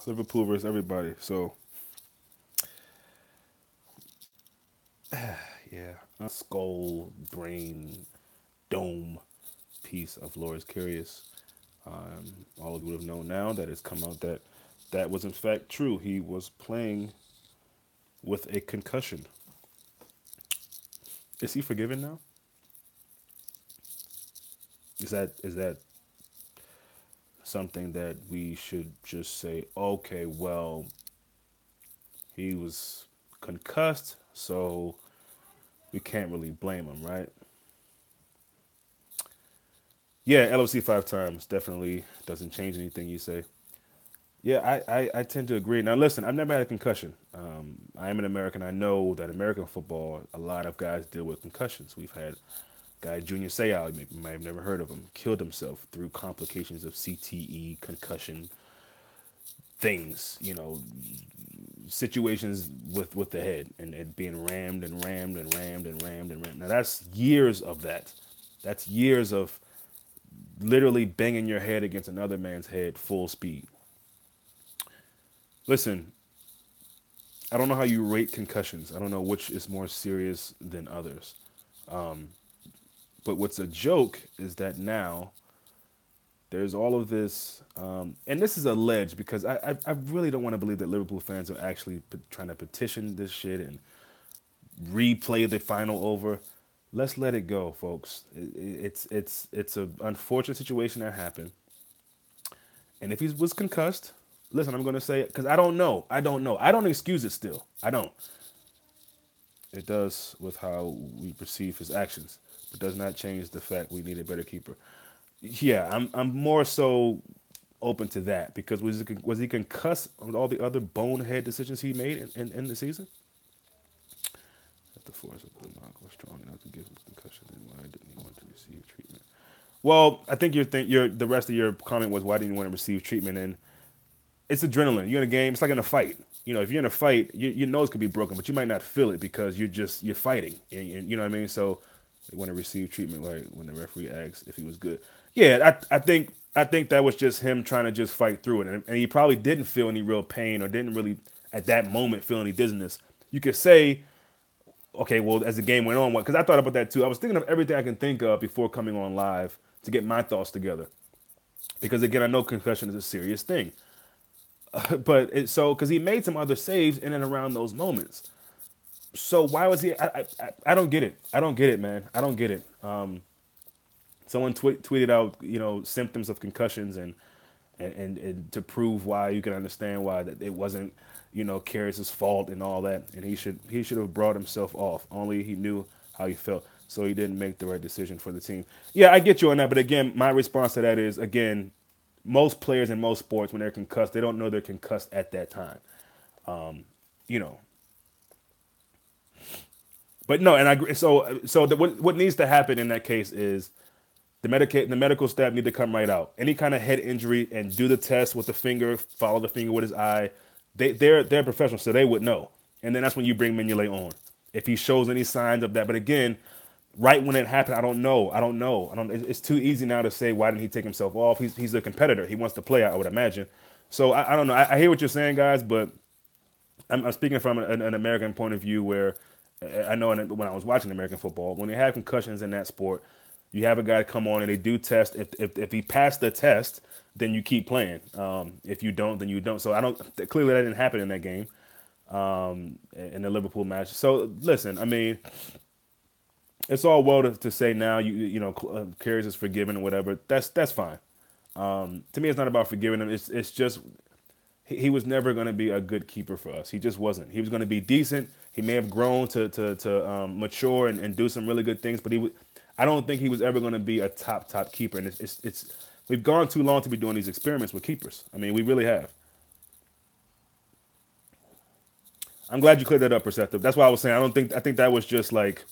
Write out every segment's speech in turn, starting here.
Liverpool versus everybody. So yeah, skull, brain, dome piece of Loris Karius. All of you would have known now that it's come out that that was in fact true. He was playing with a concussion. Is he forgiven now? Is that something that we should just say, okay, well, he was concussed, so we can't really blame him, right? Yeah, LOC 5 times definitely doesn't change anything you say. Yeah, I tend to agree. Now, listen, I've never had a concussion. I am an American. I know that American football, a lot of guys deal with concussions. We've had guy Junior Seau, you might have never heard of him, killed himself through complications of CTE, concussion, things, situations with the head and it being rammed and rammed and rammed and rammed and rammed. Now, that's years of that. That's years of literally banging your head against another man's head full speed. Listen, I don't know how you rate concussions. I don't know which is more serious than others. But what's a joke is that now there's all of this, and this is alleged because I really don't want to believe that Liverpool fans are actually trying to petition this shit and replay the final over. Let's let it go, folks. It's an unfortunate situation that happened, and if he was concussed, listen, I'm going to say it because I don't know. I don't know. I don't excuse it still. I don't. It does with how we perceive his actions, but does not change the fact we need a better keeper. Yeah, I'm more so open to that because was he concussed with all the other bonehead decisions he made in the season? If the force of the knock was strong enough to give him concussion, then why didn't he want to receive treatment? Well, I think the rest of your comment was why didn't you want to receive treatment? And it's adrenaline. You're in a game. It's like in a fight. If you're in a fight, your nose could be broken, but you might not feel it because you're fighting, and you know what I mean. So they want to receive treatment, like when the referee asks if he was good. Yeah, I think that was just him trying to just fight through it, and he probably didn't feel any real pain or didn't really at that moment feel any dizziness. You could say, okay, well, as the game went on, because I thought about that too. I was thinking of everything I can think of before coming on live to get my thoughts together, because again, I know concussion is a serious thing. But because he made some other saves in and around those moments. So why was he? I don't get it. I don't get it, man. I don't get it. Someone tweeted out, symptoms of concussions and to prove why you can understand why that it wasn't, Karius's fault and all that, and he should have brought himself off. Only he knew how he felt, so he didn't make the right decision for the team. Yeah, I get you on that, but again, my response to that is again, most players in most sports when they're concussed, they don't know they're concussed at that time. You know, but no, and I agree. What needs to happen in that case is the medical staff need to come right out. Any kind of head injury and do the test with the finger, follow the finger with his eye. They're professionals, so they would know. And then that's when you bring Mignolet on if he shows any signs of that. But again, right when it happened, I don't know. I don't know. I don't. It's too easy now to say why didn't he take himself off? He's a competitor. He wants to play. I would imagine. So I don't know. I hear what you're saying, guys, but I'm speaking from an American point of view where I know when I was watching American football, when they have concussions in that sport, you have a guy come on and they do test. If he passed the test, then you keep playing. If you don't, then you don't. So I don't. Clearly, that didn't happen in that game, in the Liverpool match. So listen, I mean, it's all well to say now. Karius is forgiven or whatever. That's fine. To me, it's not about forgiving him. It's just he was never going to be a good keeper for us. He just wasn't. He was going to be decent. He may have grown to mature and do some really good things, but I don't think he was ever going to be a top keeper. And it's we've gone too long to be doing these experiments with keepers. I mean, we really have. I'm glad you cleared that up, Perceptive. That's why I was saying I think that was just like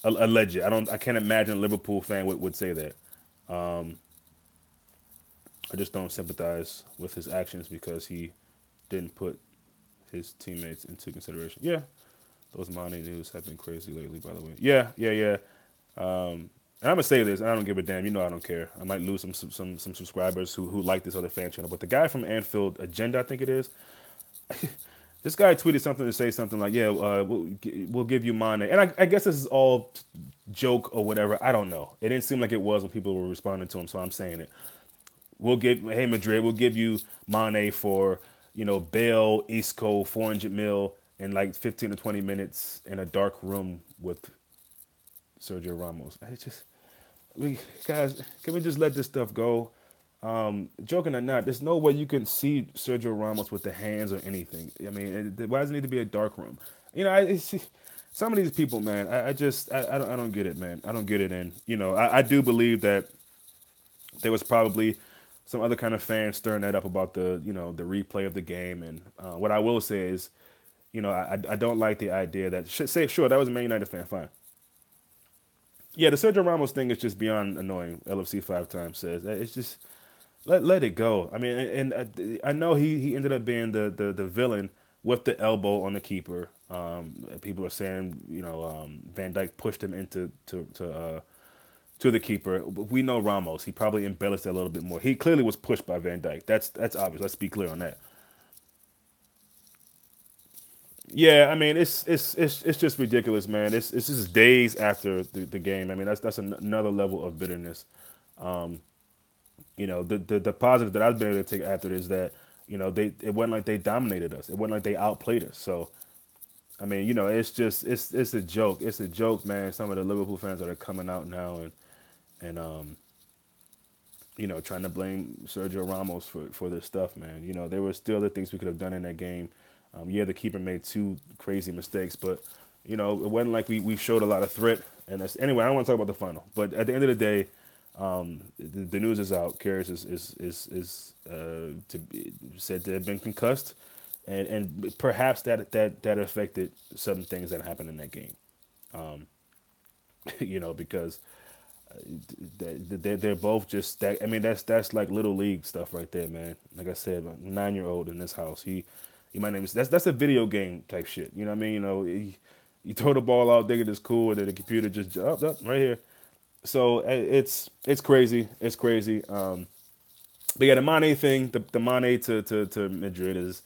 alleged. I can't imagine a Liverpool fan would say that. I just don't sympathize with his actions because he didn't put his teammates into consideration. Yeah, those Mane news have been crazy lately, by the way. Yeah. And I'm gonna say this, and I don't give a damn. You know, I don't care. I might lose some subscribers who like this other fan channel. But the guy from Anfield Agenda, I think it is, this guy tweeted something to say something like, "Yeah, we'll give you Mane," and I guess this is all joke or whatever. I don't know. It didn't seem like it was when people were responding to him, so I'm saying it. Hey Madrid, we'll give you Mane for Bale, Isco, 400 mil in like 15 to 20 minutes in a dark room with Sergio Ramos. I just guys, can we just let this stuff go? Joking or not, there's no way you can see Sergio Ramos with the hands or anything. I mean, why does it need to be a dark room? Some of these people, man, I don't get it, man. I don't get it. And I do believe that there was probably some other kind of fan stirring that up about the replay of the game. And what I will say is, I don't like the idea that say sure that was a Man United fan, fine. Yeah, the Sergio Ramos thing is just beyond annoying. LFC 5 times says it's just let it go. I mean, I know he ended up being the villain with the elbow on the keeper. People are saying Van Dijk pushed him into to the keeper. We know Ramos. He probably embellished that a little bit more. He clearly was pushed by Van Dijk. That's obvious. Let's be clear on that. Yeah, I mean it's just ridiculous, man. It's just days after the game. I mean another level of bitterness. The positive that I've been able to take after it is that it wasn't like they dominated us. It wasn't like they outplayed us. So I mean it's a joke. It's a joke, man. Some of the Liverpool fans that are coming out now and trying to blame Sergio Ramos for this stuff, man. There were still other things we could have done in that game. Yeah, the keeper made two crazy mistakes, but it wasn't like we showed a lot of threat. And anyway, I don't want to talk about the final, but at the end of the day, the news is out. Karius said to have been concussed, and perhaps that affected some things that happened in that game. Because they're both just that. I mean, that's like little league stuff right there, man. Like I said, a 9-year-old in this house, he might name is that's a video game type shit. You know what I mean? You throw the ball out, think it is cool, and then the computer just jumps up right here. So it's crazy. It's crazy. But yeah, the Mane thing, the Mane to Madrid is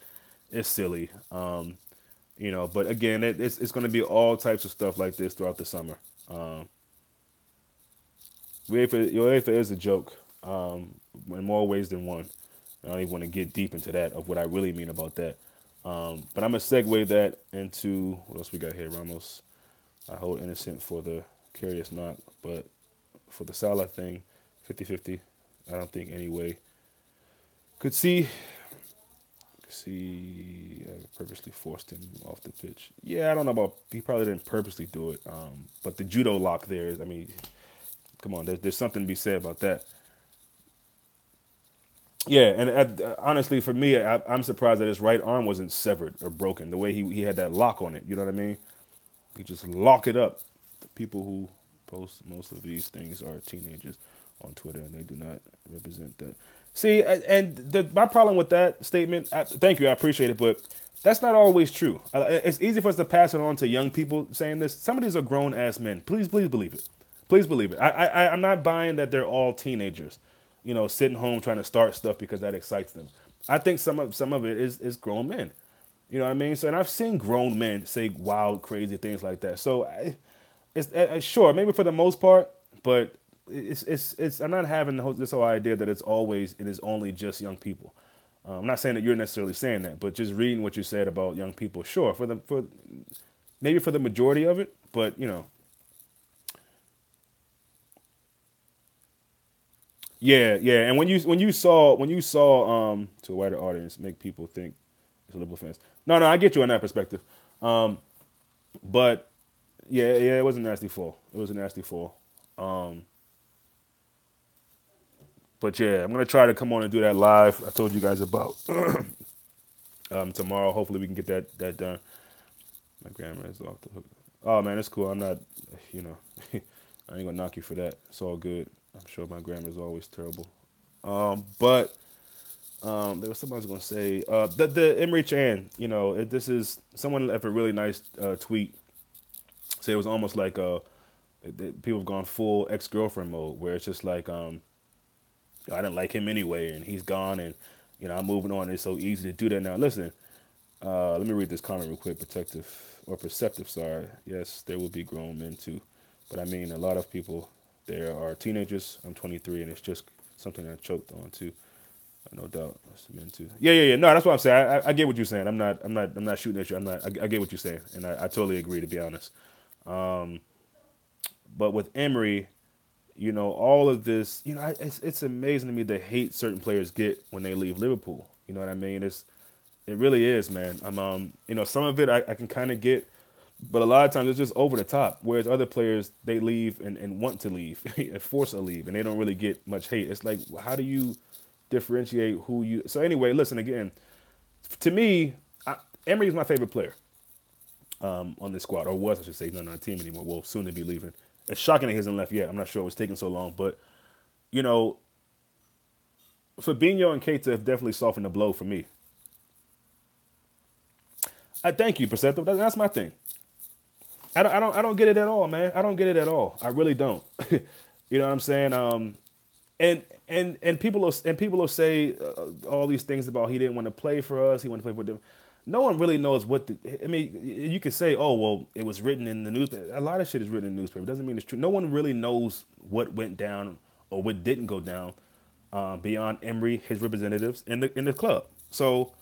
silly. But again, it's going to be all types of stuff like this throughout the summer. UEFA is a joke in more ways than one. I don't even want to get deep into that of what I really mean about that. But I'm going to segue that into what else we got here. Ramos, I hold innocent for the Karius knock, but for the Salah thing, 50-50. I don't think anyway. Could see purposely forced him off the pitch. Yeah, I don't know about, he probably didn't purposely do it. But the judo lock there is, I mean, come on, there's something to be said about that. Yeah, and honestly, for me, I'm surprised that his right arm wasn't severed or broken. The way he had that lock on it, you know what I mean? He just lock it up. The people who post most of these things are teenagers on Twitter, and they do not represent that. See, my problem with that statement, thank you, I appreciate it, but that's not always true. It's easy for us to pass it on to young people saying this. Some of these are grown ass men. Please believe it. Please believe it. I'm not buying that they're all teenagers, sitting home trying to start stuff because that excites them. I think some of it is grown men. You know what I mean? So, and I've seen grown men say wild, crazy things like that. So, it's sure maybe for the most part, but it's I'm not having this whole idea that it is only just young people. I'm not saying that you're necessarily saying that, but just reading what you said about young people, sure, for maybe for the majority of it, but yeah. And when you saw to a wider audience make people think it's a Liverpool fans. No, I get you on that perspective. But yeah, it was a nasty fall. It was a nasty fall. But yeah, I'm gonna try to come on and do that live. I told you guys about tomorrow. Hopefully we can get that done. My grammar is off the hook. Oh man, it's cool. I'm not, you know, I ain't gonna knock you for that. It's all good. I'm sure my grammar is always terrible. But there was something I was gonna say. The Emery Chan, this is someone left a really nice tweet. Say it was almost like People have gone full ex-girlfriend mode where it's just like, I didn't like him anyway, and he's gone, and I'm moving on. It's so easy to do that now. Listen, let me read this comment real quick. Protective or perceptive, sorry. Yes, there will be grown men too, but I mean a lot of people. There are teenagers. I'm 23, and it's just something I choked on too. No doubt, men too. Yeah, yeah, yeah. No, that's what I'm saying. I get what you're saying. I'm not shooting at you. I get what you're saying, and I totally agree. To be honest, but with Emery, all of this, it's amazing to me the hate certain players get when they leave Liverpool. You know what I mean? It really is, man. Some of it I can kind of get, but a lot of times it's just over the top. Whereas other players, they leave and want to leave, and force a leave, and they don't really get much hate. It's like, how do you differentiate who you? So anyway, listen again. To me, Emery is my favorite player on this squad, or was, I should say. He's not on our team anymore. Well, soon to be leaving. It's shocking that he hasn't left yet. I'm not sure it was taking so long, but you know, Fabinho and Keita have definitely softened the blow for me. I thank you, Perceptive. That's my thing. I don't get it at all, man. I don't get it at all. I really don't. You know what I'm saying? And people will say all these things about he didn't want to play for us. He wanted to play for them. No one really knows what. I mean, you could say, "Oh, well, it was written in the newspaper." A lot of shit is written in the newspaper. It doesn't mean it's true. No one really knows what went down or what didn't go down beyond Emery, his representatives, in the club. So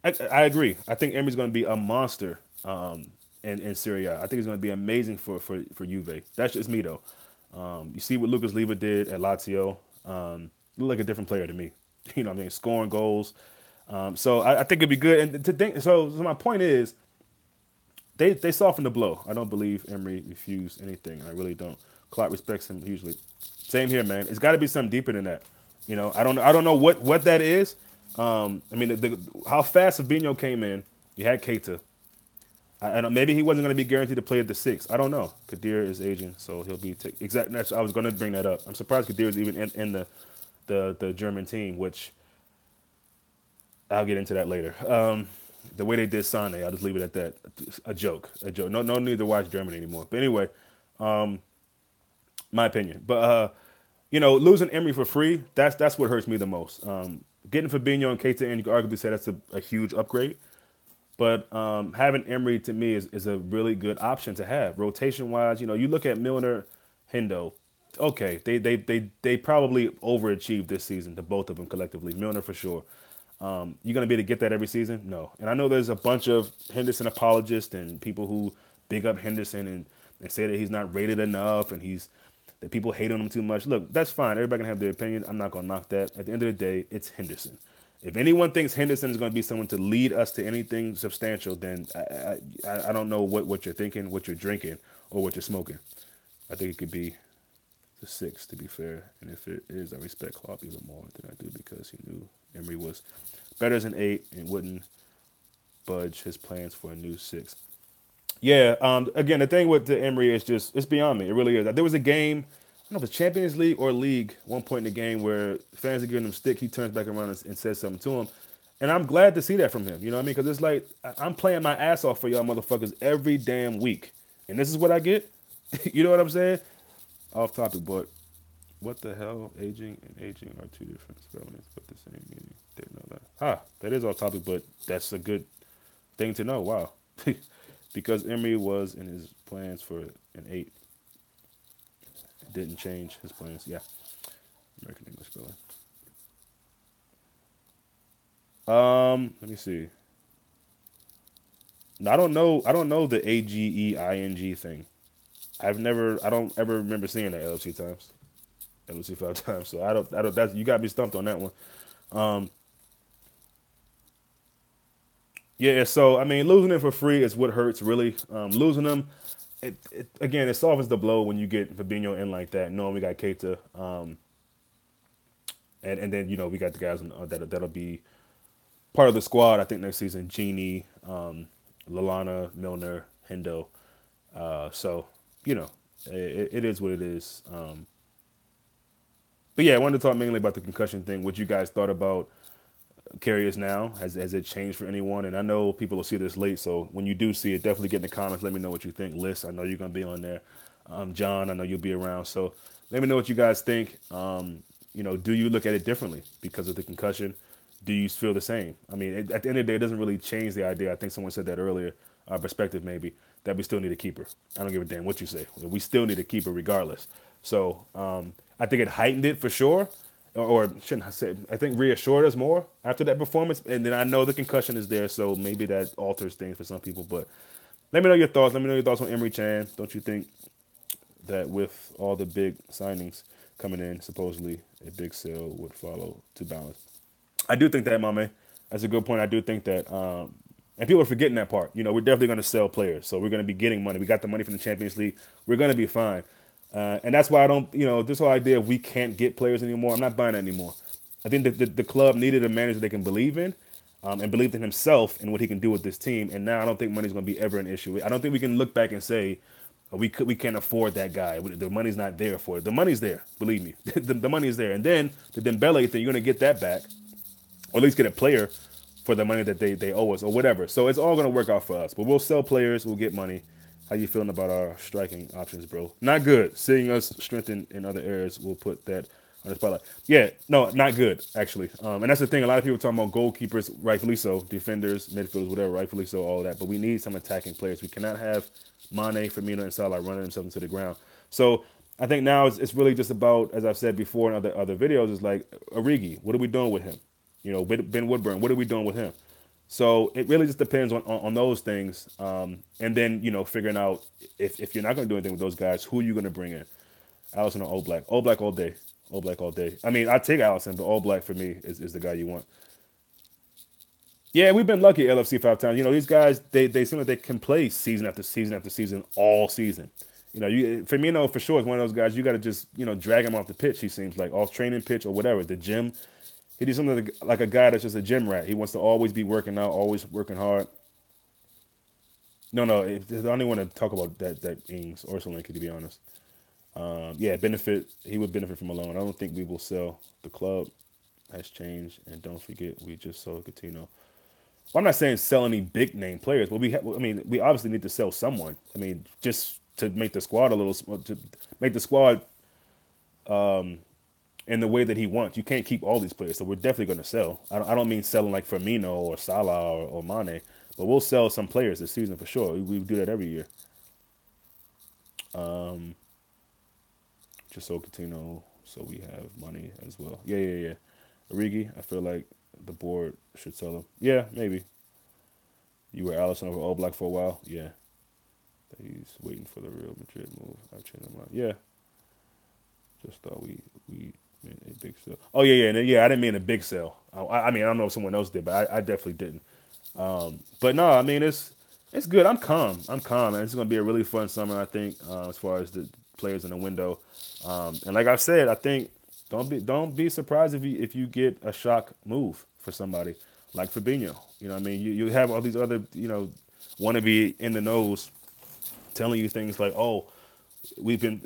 I agree. I think Emery's going to be a monster in Serie A. I think he's going to be amazing for Juve. That's just me though. You see what Lucas Leiva did at Lazio. Look like a different player to me. You know what I mean? Scoring goals. So I think it'd be good. And to think, so my point is, they softened the blow. I don't believe Emery refused anything. I really don't. Klopp respects him hugely. Same here, man. It's got to be something deeper than that. I don't know what that is. I mean, how fast Fabinho came in. You had Keita. I don't, maybe he wasn't going to be guaranteed to play at the six. I don't know. Kadir is aging, so he'll be exactly. I was going to bring that up. I'm surprised Kadir is even in the German team, which I'll get into that later. The way they did Sane, I'll just leave it at that. A joke. No need to watch Germany anymore. But anyway, my opinion. But losing Emery for free, that's what hurts me the most. Getting Fabinho and Keita in, you could arguably say that's a huge upgrade. But having Emery to me is a really good option to have. Rotation wise, you look at Milner, Hendo. Okay, they probably overachieved this season, the both of them collectively. Milner for sure. You're gonna be able to get that every season? No. And I know there's a bunch of Henderson apologists and people who big up Henderson and say that he's not rated enough and that people hate on him too much. Look, that's fine. Everybody can have their opinion. I'm not gonna knock that. At the end of the day, it's Henderson. If anyone thinks Henderson is going to be someone to lead us to anything substantial, then I don't know what you're thinking, what you're drinking, or what you're smoking. I think it could be the six, to be fair. And if it is, I respect Klopp even more than I do because he knew Emery was better as an 8 and wouldn't budge his plans for a new 6. Yeah, again, the thing with the Emery is just, it's beyond me. It really is. There was a game, I don't know if it's Champions League or League, one point in the game where fans are giving him stick. He turns back around and says something to him. And I'm glad to see that from him. You know what I mean? Because it's like, I'm playing my ass off for y'all motherfuckers every damn week. And this is what I get? You know what I'm saying? Off topic, but what the hell? Aging and aging are two different spellings, but the same meaning. Didn't know that. That is off topic, but that's a good thing to know. Wow. Because Emery was in his plans for an 8. Didn't change his plans. Yeah. American English spelling. Let me see. No, I don't know the AGEING thing. I don't ever remember seeing that LFC times. LFC 5 times. So I don't that's you got me stumped on that one. Yeah, so I mean losing him for free is what hurts really. Losing him again, it softens the blow when you get Fabinho in like that, knowing we got Keita, and then we got the guys that'll be part of the squad. I think next season, Genie, Lallana, Milner, Hendo. So it is what it is. But yeah, I wanted to talk mainly about the concussion thing. What you guys thought about karius now? Has it changed for anyone? And I know people will see this late, so when you do see it, definitely get in the comments. Let me know what you think. Liz, I know you're gonna be on there. John, I know you'll be around. So let me know what you guys think. Do you look at it differently because of the concussion? Do you feel the same? I mean, at the end of the day, it doesn't really change the idea. I think someone said that earlier, perspective maybe, that we still need a keeper. I don't give a damn what you say. We still need a keeper regardless. So I think it heightened it for sure, or shouldn't I say? I think reassured us more after that performance. And then I know the concussion is there, so maybe that alters things for some people. But let me know your thoughts. Let me know your thoughts on Emery Chan. Don't you think that with all the big signings coming in, supposedly a big sale would follow to balance? I do think that, my man. That's a good point. I do think that, and people are forgetting that part. We're definitely going to sell players, so we're going to be getting money. We got the money from the Champions League. We're going to be fine, and that's why I don't. This whole idea of we can't get players anymore. I'm not buying that anymore. I think that the club needed a manager they can believe in, and believed in himself and what he can do with this team. And now I don't think money's going to be ever an issue. I don't think we can look back and say, we can't afford that guy. The money's not there for it. The money's there, believe me. The money is there. And then the Dembele thing, you're going to get that back, or at least get a player for the money that they owe us or whatever. So it's all going to work out for us. But we'll sell players. We'll get money. How you feeling about our striking options, bro? Not good. Seeing us strengthen in other areas, we'll put that on the spotlight. Yeah, no, not good, actually. And that's the thing. A lot of people talking about goalkeepers, rightfully so, defenders, midfielders, whatever, rightfully so, all of that. But we need some attacking players. We cannot have Mane, Firmino, and Salah running themselves into the ground. So I think now it's really just about, as I've said before in other videos, is like Origi. What are we doing with him? Ben Woodburn. What are we doing with him? So it really just depends on those things. And then, figuring out if you're not going to do anything with those guys, who are you going to bring in? Allison or Oblak? Oblak all day. Oblak all day. I mean, I take Allison, but Oblak for me is the guy you want. Yeah, we've been lucky at LFC 5 times. These guys, they seem like they can play season after season after season, all season. Firmino for sure is one of those guys you got to just, drag him off the pitch, he seems like, off training pitch or whatever, the gym. He does something like a guy that's just a gym rat. He wants to always be working out, always working hard. No, I don't even want to talk about that Ings or Solanke, to be honest. Yeah, he would benefit from a loan. I don't think we will sell. The club has changed, and don't forget, we just sold Coutinho. Well, I'm not saying sell any big name players, but we obviously need to sell someone. I mean, just to make the squad to make the squad in the way that he wants. You can't keep all these players, so we're definitely going to sell. I don't mean selling like Firmino or Salah or Mane, but we'll sell some players this season for sure. We do that every year. Just so Coutinho, so we have money as well. Yeah. Origi, I feel like the board should sell him. Yeah, maybe. You were Allison over Oblak for a while. Yeah. He's waiting for the Real Madrid move. I've changed my mind. Yeah. Just thought we meant a big sale. Oh yeah. I didn't mean a big sale. I mean, I don't know if someone else did, but I definitely didn't. But no, I mean it's good. I'm calm. And it's gonna be a really fun summer, I think, as far as the players in the window. And like I said, I think don't be surprised if you get a shock move for somebody like Fabinho. You know what I mean? You have all these other, wannabe in the nose telling you things like, oh, we've been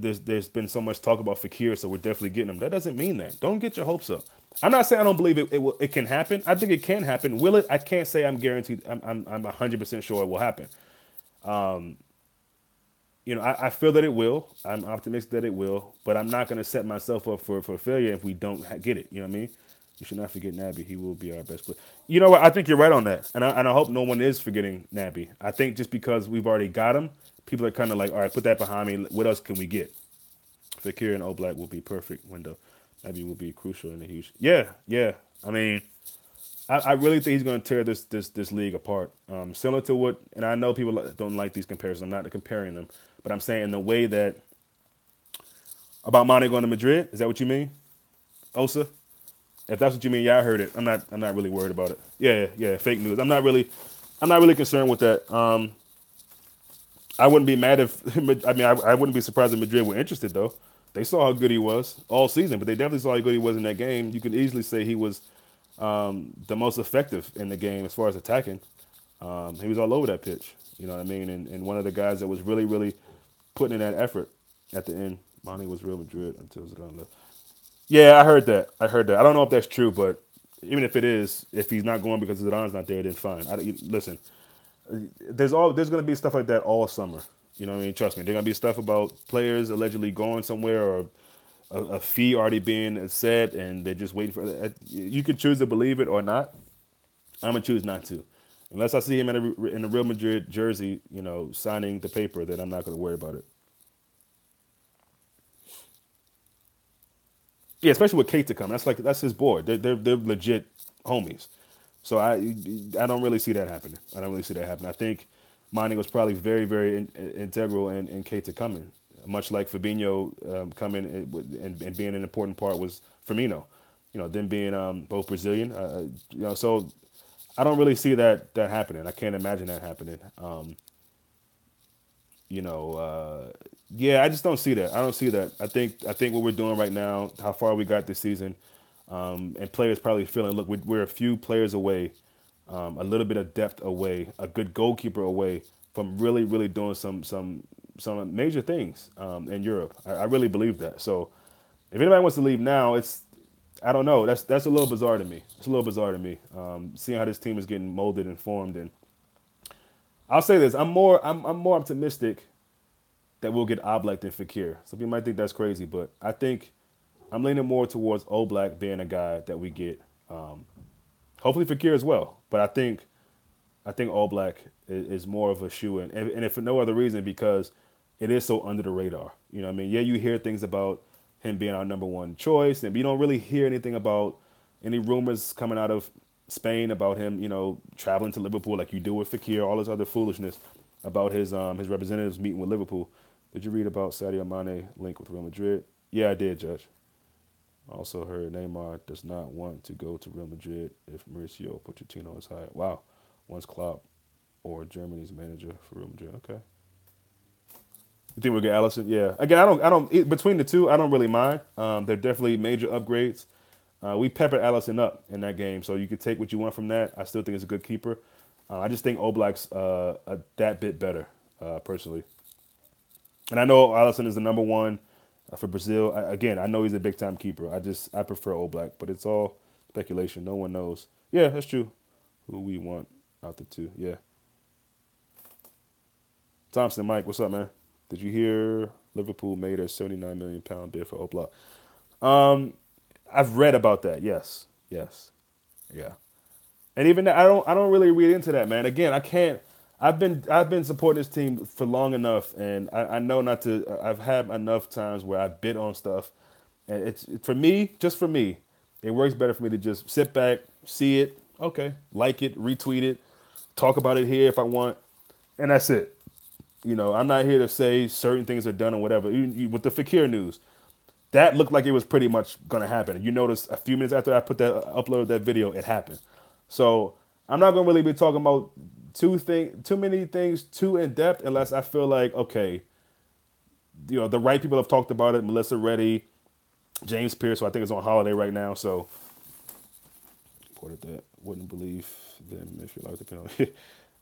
there's been so much talk about Fekir, so we're definitely getting him. That doesn't mean that. Don't get your hopes up. I'm not saying I don't believe it can happen. I think it can happen. Will it? I can't say I'm guaranteed. I'm 100% sure it will happen. I feel that it will. I'm optimistic that it will, but I'm not going to set myself up for failure if we don't get it. You know what I mean? You should not forget Naby. He will be our best player. You know what? I think you're right on that, and I hope no one is forgetting Naby. I think just because we've already got him, people are kind of like, all right, put that behind me. What else can we get? Fakir and Oblak will be perfect window. Naby will be crucial in the huge. Yeah. I mean, I really think he's going to tear this league apart. Similar to what, and I know people don't like these comparisons. I'm not comparing them, but I'm saying the way that about Mane going to Madrid. Is that what you mean, Osa? If that's what you mean, yeah, I heard it. I'm not really worried about it. Yeah, fake news. I'm not really concerned with that. I wouldn't be mad if I wouldn't be surprised if Madrid were interested though. They saw how good he was all season, but they definitely saw how good he was in that game. You can easily say he was the most effective in the game as far as attacking. He was all over that pitch. You know what I mean? And one of the guys that was really, really putting in that effort at the end. Mane was Real Madrid until Zidane left. Yeah, I heard that. I don't know if that's true, but even if it is, if he's not going because Zidane's not there, then fine. Listen, there's going to be stuff like that all summer. You know what I mean? Trust me, there's gonna be stuff about players allegedly going somewhere or a fee already being set, and they're just waiting for it. You can choose to believe it or not. I'm gonna choose not to, unless I see him in a Real Madrid jersey, signing the paper. Then I'm not gonna worry about it. Yeah, especially with Kate to come. That's his boy. They're legit homies. So I don't really see that happening. I don't really see that happening. I think Mane was probably very very integral in Keita coming, much like Fabinho coming and being an important part was Firmino. Them being both Brazilian. So I don't really see that happening. I can't imagine that happening. You know, yeah, I just don't see that. I don't see that. I think what we're doing right now, how far we got this season, and players probably feeling, look, we're a few players away, a little bit of depth away, a good goalkeeper away from really, really doing some major things in Europe. I really believe that. So if anybody wants to leave now, I don't know. That's a little bizarre to me. It's a little bizarre to me. Seeing how this team is getting molded and formed, and I'll say this: I'm more optimistic that we'll get Oblak than Fekir. Some people might think that's crazy, but I think I'm leaning more towards Oblak being a guy that we get. Hopefully Fekir as well, but I think Oblak is more of a shoe in, and if for no other reason because it is so under the radar. You know what I mean? Yeah, you hear things about him being our number one choice, and you don't really hear anything about any rumors coming out of Spain about him, traveling to Liverpool like you do with Fekir, all this other foolishness about his representatives meeting with Liverpool. Did you read about Sadio Mane link with Real Madrid? Yeah, I did, Judge. I also heard Neymar does not want to go to Real Madrid if Mauricio Pochettino is hired. Wow, once Klopp or Germany's manager for Real Madrid. Okay. You think we'll get Allison? Yeah. Again, between the two, I don't really mind. They're definitely major upgrades. We peppered Allison up in that game, so you could take what you want from that. I still think it's a good keeper. I just think Oblak's that bit better, personally. And I know Allison is the number one for Brazil. Again, I know he's a big time keeper. I prefer Oblak, but it's all speculation. No one knows. Yeah, that's true. Who we want out the two? Yeah. Thompson, Mike, what's up, man? Did you hear Liverpool made a 79 million pound bid for Oblak? Um, I've read about that. Yes, yes, yeah. And even that, I don't really read into that, man. Again, I can't. I've been supporting this team for long enough, and I know not to. I've had enough times where I bid on stuff, and it's for me, just for me, it works better for me to just sit back, see it, okay, like it, retweet it, talk about it here if I want, and that's it. I'm not here to say certain things are done or whatever. With the Fakir news, that looked like it was pretty much going to happen. You notice a few minutes after I uploaded that video, it happened. So I'm not going to really be talking about too many things too in depth unless I feel like, okay, the right people have talked about it. Melissa Reddy, James Pierce, who I think is on holiday right now. So reported that wouldn't believe them if you like the penalty.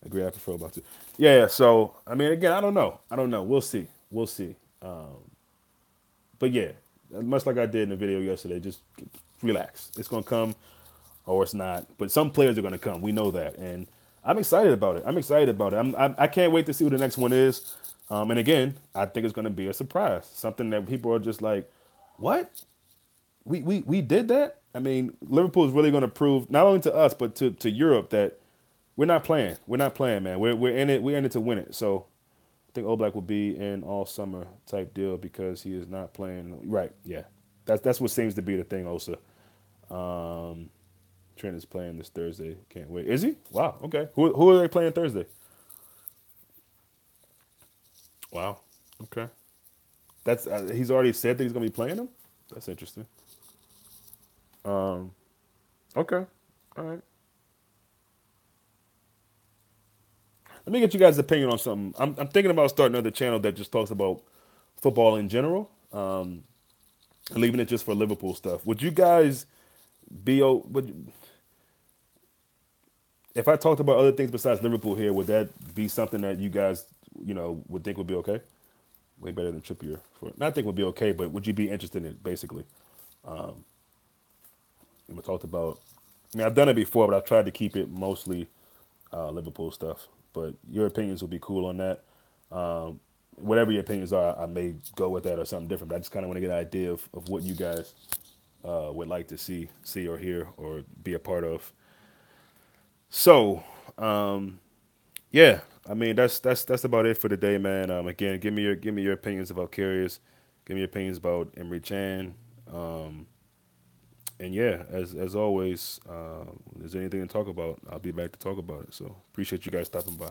Agree, I prefer about to. Yeah. So I mean, again, I don't know. We'll see. We'll see. But yeah, much like I did in the video yesterday, just relax. It's gonna come or it's not. But some players are gonna come. We know that, and I'm excited about it. I can't wait to see what the next one is. And again, I think it's gonna be a surprise. Something that people are just like, what? We did that? I mean, Liverpool is really gonna prove not only to us but to Europe that we're not playing. We're not playing, man. We're in it. We're in it to win it. So I think Oblak will be in all summer type deal because he is not playing. Right? Yeah. That's what seems to be the thing. Osa. Trent is playing this Thursday. Can't wait. Is he? Wow. Okay. Who are they playing Thursday? Wow. Okay. That's he's already said that he's gonna be playing them. That's interesting. Um. Okay. All right. Let me get you guys' opinion on something. I'm thinking about starting another channel that just talks about football in general, and leaving it just for Liverpool stuff. Would you guys would if I talked about other things besides Liverpool here? Would that be something that you guys would think would be okay? Way better than Trippier. Not think would be okay, but would you be interested in it? Basically, we talked about. I mean, I've done it before, but I've tried to keep it mostly Liverpool stuff. But your opinions will be cool on that. whatever your opinions are, I may go with that or something different. But I just kind of want to get an idea of what you guys would like to see or hear or be a part of. So, yeah, I mean that's about it for today, man. Again, give me your opinions about Curious, give me your opinions about Emery Chan, and yeah, as always, if there's anything to talk about, I'll be back to talk about it. So appreciate you guys stopping by.